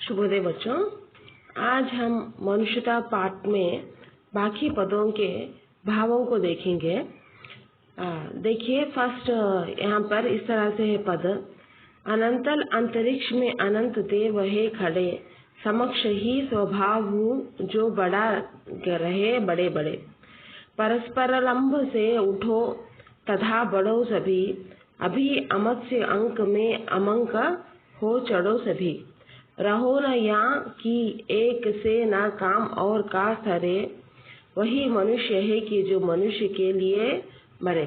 शुभोदय बच्चों, आज हम मनुष्यता पाठ में बाकी पदों के भावों को देखेंगे। देखिए फर्स्ट यहाँ पर इस तरह से है पद। अनंतल अंतरिक्ष में अनंत देव है खड़े, समक्ष ही स्वभाव हूँ जो बड़ा रहे बड़े बड़े। परस्पर लंब से उठो तथा बढ़ो सभी, अभी अमत से अंक में अमंक हो चढ़ो सभी। रहो न यहाँ की एक से न काम और का सरे, वही मनुष्य है कि जो मनुष्य के लिए मरे।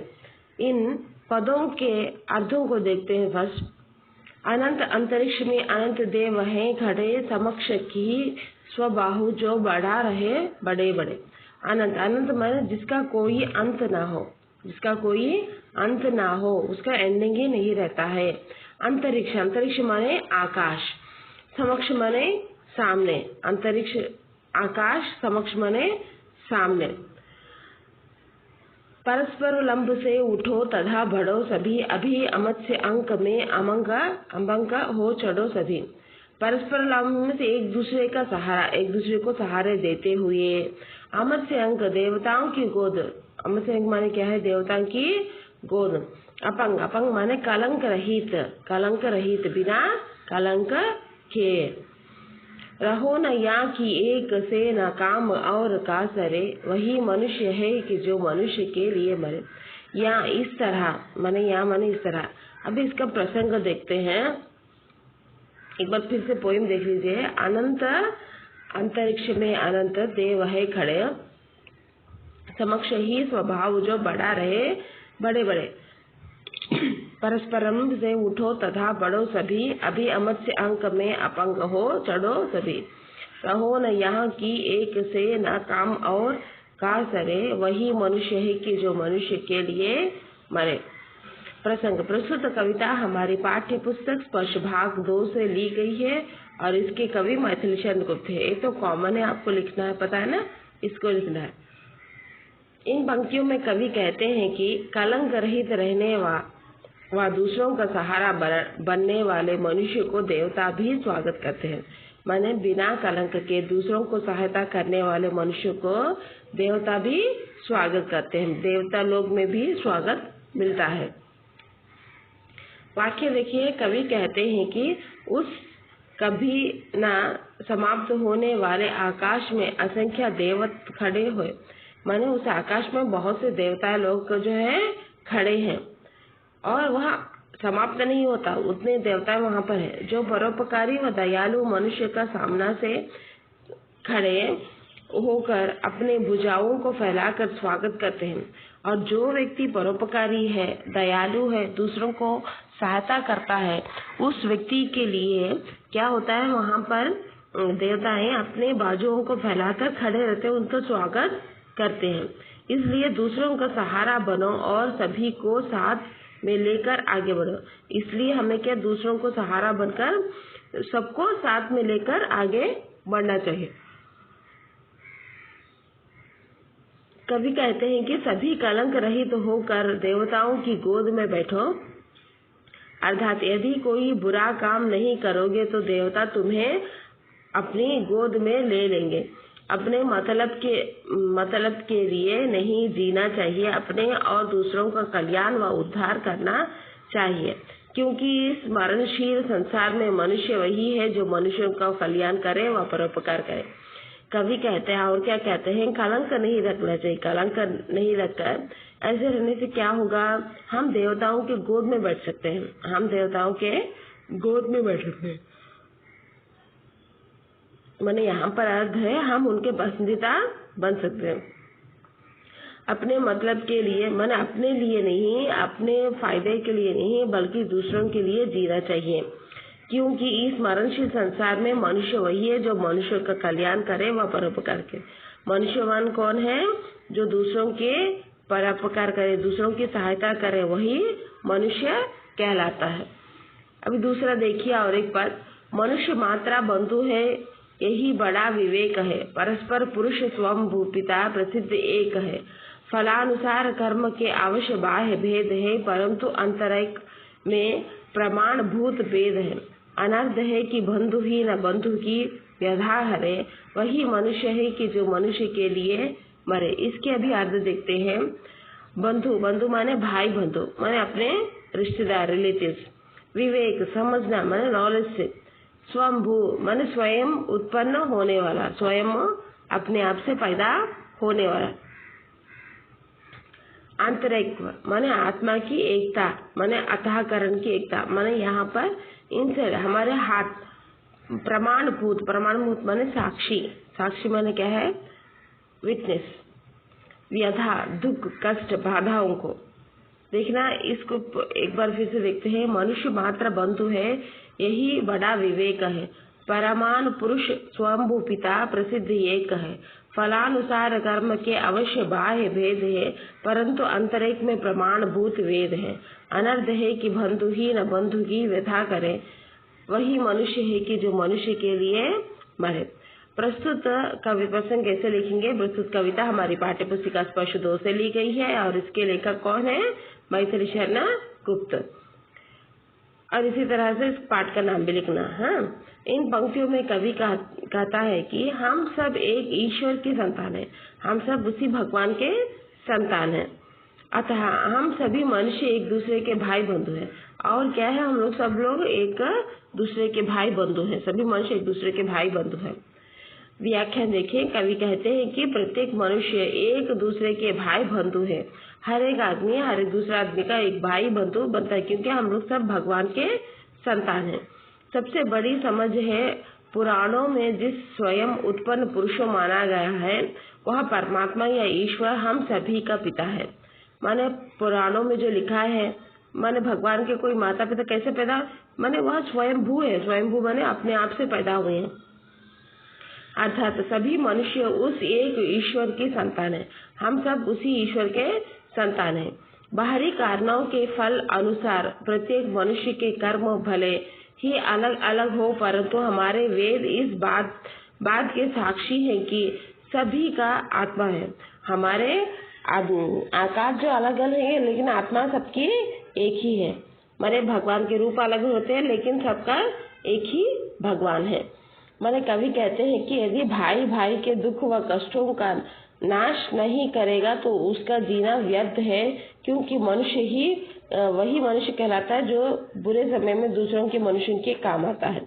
इन पदों के अर्थों को देखते हैं। फर्स्ट, अनंत अंतरिक्ष में अनंत देव हैं खड़े, समक्ष की स्वबाहु जो बढ़ा रहे बड़े बड़े। अनंत, अनंत माने जिसका कोई अंत ना हो, जिसका कोई अंत ना हो, उसका एंडिंग ही नहीं रहता है। अंतरिक्ष, अंतरिक्ष माने आकाश, समक्ष माने सामने। अंतरिक्ष आकाश, समक्ष माने सामने। परस्पर लंब से उठो तथा बढ़ो सभी, अभी अमत से अंक में अमंक हो चढ़ो सभी। परस्पर लंब से एक दूसरे का सहारा, एक दूसरे को सहारे देते हुए। अमत से अंक, देवताओं की गोद। अमत से अंक माने क्या है? देवताओं की गोद। अपंग, अपंग माने कलंक रहित, कलंक रहित, बिना कलंक के। रहो न यहाँ की एक से न काम और का सरे, वही मनुष्य है कि जो मनुष्य के लिए मरे। या इस तरह माने, यहाँ माने इस तरह। अभी इसका प्रसंग देखते हैं। एक बार फिर से पोएम देख लीजिए। अनंत अंतरिक्ष में अनंत देव है खड़े, समक्ष ही स्वभाव जो बड़ा रहे बड़े बड़े। परस्परम से उठो तथा बढ़ो सभी, अभी अमत से अंक में अपंग हो चढ़ो सभी। रहो न यहाँ की एक से न काम और का सरे, वही मनुष्य है कि जो मनुष्य के लिए मरे। प्रसंग, प्रस्तुत कविता हमारी पाठ्य पुस्तक स्पर्श भाग 2 से ली गई है और इसके कवि मैथिली चंद्र गुप्त है। ये तो कॉमन है, आपको लिखना है, पता है ना, इसको लिखना है। इन पंक्तियों में कवि कहते हैं कि कलंक रहित रहने व दूसरों का सहारा बनने वाले मनुष्य को देवता भी स्वागत करते हैं। माने बिना कलंक के दूसरों को सहायता करने वाले मनुष्य को देवता भी स्वागत करते हैं। देवता लोग में भी स्वागत मिलता है। वाक्य देखिए, कवि कहते हैं कि उस कभी न समाप्त होने वाले आकाश में असंख्य देवत खड़े हुए। माने उस आकाश में बहुत से देवता लोग जो है खड़े हैं और वह समाप्त नहीं होता, उतने देवता वहां पर है जो परोपकारी व दयालु मनुष्य का सामना से खड़े होकर अपने भुजाओं को फैलाकर स्वागत करते हैं। और जो व्यक्ति परोपकारी है, दयालु है, दूसरों को सहायता करता है, उस व्यक्ति के लिए क्या होता है, वहां पर देवताएं अपने बाजुओं को फैलाकर खड़े रहते हैं, उनका स्वागत करते हैं। इसलिए दूसरों का सहारा बनो और सभी को साथ में लेकर आगे बढ़ो। इसलिए हमें क्या, दूसरों को सहारा बनकर सबको साथ में लेकर आगे बढ़ना चाहिए। कवि कहते हैं कि सभी कलंक रहित होकर देवताओं की गोद में बैठो। अर्थात यदि कोई बुरा काम नहीं करोगे तो देवता तुम्हें अपनी गोद में ले लेंगे। अपने मतलब के लिए नहीं जीना चाहिए, अपने और दूसरों का कल्याण व उद्धार करना चाहिए, क्योंकि इस मरणशील संसार में मनुष्य वही है जो मनुष्यों का कल्याण करे व परोपकार करे। कवि कहते हैं, और क्या कहते हैं, कलंक नहीं रखना चाहिए। कलंक नहीं रखकर ऐसे रहने से क्या होगा, हम देवताओं के गोद में बैठ सकते हैं, हम देवताओं के गोद में बैठ सकते हैं। माने यहाँ पर अर्थ है, हम उनके पसंदीदा बन सकते हैं। अपने मतलब के लिए, माने अपने लिए नहीं, अपने फायदे के लिए नहीं, बल्कि दूसरों के लिए जीना चाहिए, क्योंकि इस मरणशील संसार में मनुष्य वही है जो मनुष्य का कल्याण करे व परोपकार करे। मनुष्यवान कौन है? जो दूसरों के परोपकार करे, दूसरों की सहायता करे, वही मनुष्य कहलाता है। अभी दूसरा देखिए और एक पद, मनुष्य मात्रा बंधु है यही बड़ा विवेक है, परस्पर पुरुष स्वयं भूपिता प्रसिद्ध एक है। फलानुसार कर्म के अवश्य बाह्य भेद है, परंतु अंतरिक में प्रमाण भूत भेद है। अनर्थ है कि बंधु ही न बंधु की व्यथा हरे, वही मनुष्य है कि जो मनुष्य के लिए मरे। इसके अभी अर्थ देखते हैं। बंधु, बंधु माने भाई बंधु, माने अपने रिश्तेदार, रिलेटिव्स। विवेक, समझना माने नॉलेज से। स्वयंभू माने स्वयं उत्पन्न होने वाला, स्वयं अपने आप से पैदा होने वाला। आंतरिक माने आत्मा की एकता, माने अतःकरण की एकता, माने यहाँ पर इनसे हमारे हाथ प्रमाणभूत, प्रमाणभूत माने साक्षी, साक्षी माने क्या है? विटनेस। व्यथा, दुख, कष्ट, बाधाओं को देखना। इसको एक बार फिर से देखते हैं। मनुष्य मात्र बंधु है, यही बड़ा विवेक है। परमान पुरुष स्वयंभू पिता प्रसिद्ध एक है। फलानुसार कर्म के अवश्य बाह्य भेद है, परंतु अंतरिक में प्रमाणभूत वेद है। अनर्थ है कि बंधु ही न बंधु की व्यथा करे, वही मनुष्य है कि जो मनुष्य के लिए मरे। प्रस्तुत कवि प्रसंग कैसे लिखेंगे? प्रस्तुत कविता हमारी पाठ्य पुस्तिका स्पर्श 2 से ली गई है और इसके लेखक कौन है? मैथिली शरण गुप्त। और इसी तरह से इस पाठ का नाम भी लिखना। हाँ, इन पंक्तियों में कवि कहता है कि हम सब एक ईश्वर की संतान हैं, हम सब उसी भगवान के संतान हैं। अतः हम सभी मनुष्य एक दूसरे के भाई बंधु हैं। और क्या है? हम लोग सब लोग एक दूसरे के भाई बंधु हैं, सभी मनुष्य एक दूसरे के भाई बंधु हैं। व्याख्यान देखें। कवि कहते हैं कि प्रत्येक मनुष्य एक दूसरे के भाई बंधु है। हर एक आदमी हर एक दूसरा आदमी का एक भाई बंधु बनता है, क्योंकि हम लोग सब भगवान के संतान हैं। सबसे बड़ी समझ है, पुराणों में जिस स्वयं उत्पन्न पुरुषों माना गया है वह परमात्मा या ईश्वर हम सभी का पिता है। माने पुराणों में जो लिखा है, माने भगवान के कोई माता पिता कैसे पैदा, माने वह स्वयंभू है। स्वयंभू माने अपने आप से पैदा हुए हैं, अर्थात सभी मनुष्य उस एक ईश्वर की संतान है। हम सब उसी ईश्वर के संतान हैं। बाहरी कारणों के फल अनुसार प्रत्येक मनुष्य के कर्म भले ही अलग अलग हो, परंतु हमारे वेद इस बात के साक्षी हैं कि सभी का आत्मा है। हमारे आकाश जो अलग अलग है, लेकिन आत्मा सबकी एक ही है। माने भगवान के रूप अलग होते हैं, लेकिन सबका एक ही भगवान है। माने कवि कहते हैं कि यदि भाई भाई के दुख व कष्टों का नाश नहीं करेगा तो उसका जीना व्यर्थ है, क्योंकि मनुष्य ही वही मनुष्य कहलाता है जो बुरे समय में दूसरों के मनुष्यों के काम आता है।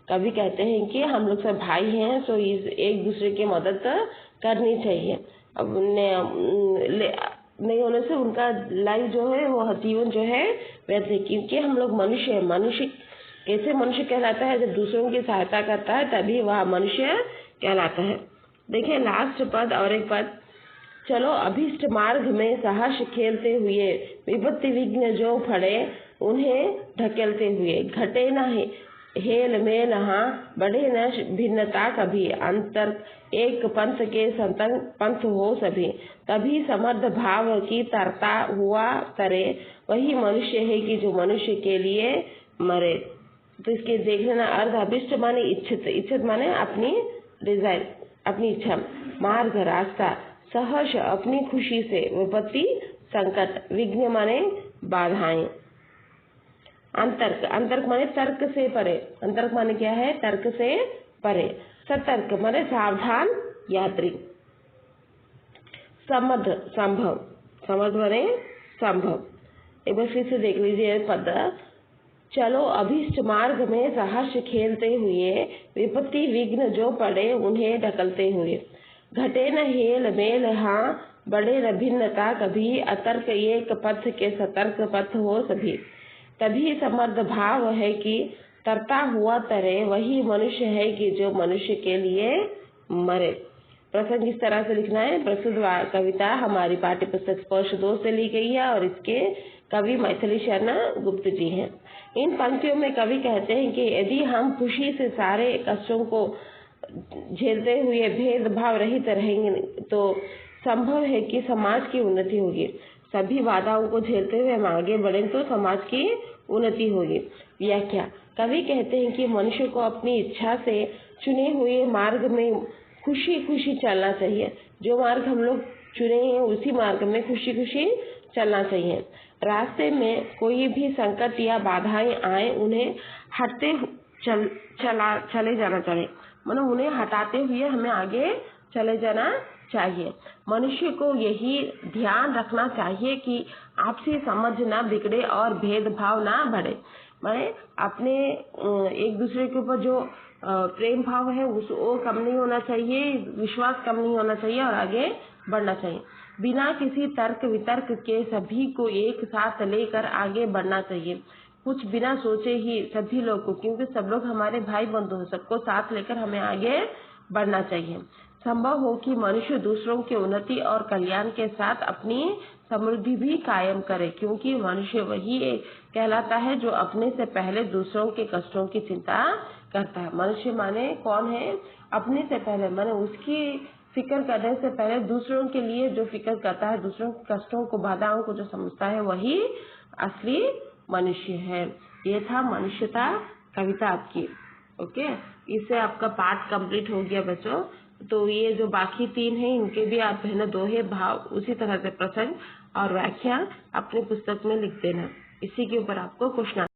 कवि कहते हैं कि हम लोग सब भाई हैं, तो एक दूसरे की मदद करनी चाहिए। अब नहीं होने से उनका लाइफ जो है, वो जीवन जो है व्यर्थ है, क्योंकि हम लोग मनुष्य है। मनुष्य कैसे मनुष्य कहलाता है? जब दूसरों की सहायता करता है तभी वह मनुष्य कहलाता है। देखिए लास्ट पद और एक पद। चलो अभीष्ट मार्ग में सहर्ष खेलते हुए, विपत्ति विघ्न जो पड़े उन्हें ढकेलते हुए। घटे न हेल में नहा, बढ़े न भिन्नता कभी, अंतर एक पंथ के संतन पंथ हो सभी। तभी समर्थ भाव की तरता हुआ तरे, वही मनुष्य है कि जो मनुष्य के लिए मरे। तो इसके देखना अर्थ, अभिष्ट माने इच्छित, इच्छित माने अपनी डिजायर, अपनी इच्छा। मार्ग रास्ता, सहर्ष अपनी खुशी से, विपत्ति संकट, विघ्न माने बाधाएं। अंतर्क, अंतर्क माने तर्क से परे। अंतर्क माने क्या है? तर्क से परे। सतर्क माने सावधान यात्री। समध, संभव, समध माने संभव। एक बार फिर से देख लीजिए पद। चलो अभीष्ट मार्ग में सहर्ष खेलते हुए, विपत्ति विघ्न जो पड़े उन्हें ढकलते हुए। घटे न हेल मेल हाँ, बढ़े न भिन्नता कभी, अतर्क एक पथ के सतर्क पथ हो सभी। तभी समर्थ भाव है कि तरता हुआ तरे, वही मनुष्य है कि जो मनुष्य के लिए मरे। प्रसंग इस तरह से लिखना है। प्रस्तुत कविता हमारी पाठ्य पुस्तक स्पर्श 2 से ली गई है और इसके कवि मैथिली शरण गुप्त जी हैं। इन पंक्तियों में कवि कहते हैं कि यदि हम खुशी से सारे कष्टों को झेलते हुए भेदभाव रहित रहेंगे तो संभव है कि समाज की उन्नति होगी। सभी बाधाओं को झेलते हुए हम आगे बढ़ें तो समाज की उन्नति होगी। व्याख्या। कवि कहते हैं कि मनुष्य को अपनी इच्छा से चुने हुए मार्ग में खुशी खुशी चलना चाहिए। जो मार्ग हम लोग चुने हैं उसी मार्ग में खुशी खुशी चलना चाहिए। रास्ते में कोई भी संकट या बाधाएं आए उन्हें हटते चले जाना चाहिए, मतलब उन्हें हटाते हुए हमें आगे चले जाना चाहिए। मनुष्य को यही ध्यान रखना चाहिए कि आपसी समझ ना बिगड़े और भेदभाव ना बढ़े। माने अपने एक दूसरे के ऊपर जो प्रेम भाव है वो कम नहीं होना चाहिए, विश्वास कम नहीं होना चाहिए और आगे बढ़ना चाहिए। बिना किसी तर्क वितर्क के सभी को एक साथ लेकर आगे बढ़ना चाहिए। कुछ बिना सोचे ही सभी लोग को, क्योंकि सब लोग हमारे भाई बंधु हैं, सबको साथ लेकर हमें आगे बढ़ना चाहिए। संभव हो कि मनुष्य दूसरों की उन्नति और कल्याण के साथ अपनी समृद्धि भी कायम करे, क्योंकि मनुष्य वही कहलाता है जो अपने से पहले दूसरों के कष्टों की चिंता करता है। मनुष्य माने कौन है? अपने से पहले, माने उसकी फिक्र करने से पहले दूसरों के लिए जो फिक्र करता है, दूसरों के कष्टों को, बाधाओं को जो समझता है, वही असली मनुष्य है। ये था मनुष्यता कविता आपकी। ओके, इससे आपका पाठ कंप्लीट हो गया बच्चों। तो ये जो बाकी 3 हैं इनके भी आप है ना दोहे, भाव, उसी तरह से प्रसंग और व्याख्या अपनी पुस्तक में लिख देना। इसी के ऊपर आपको क्वेश्चन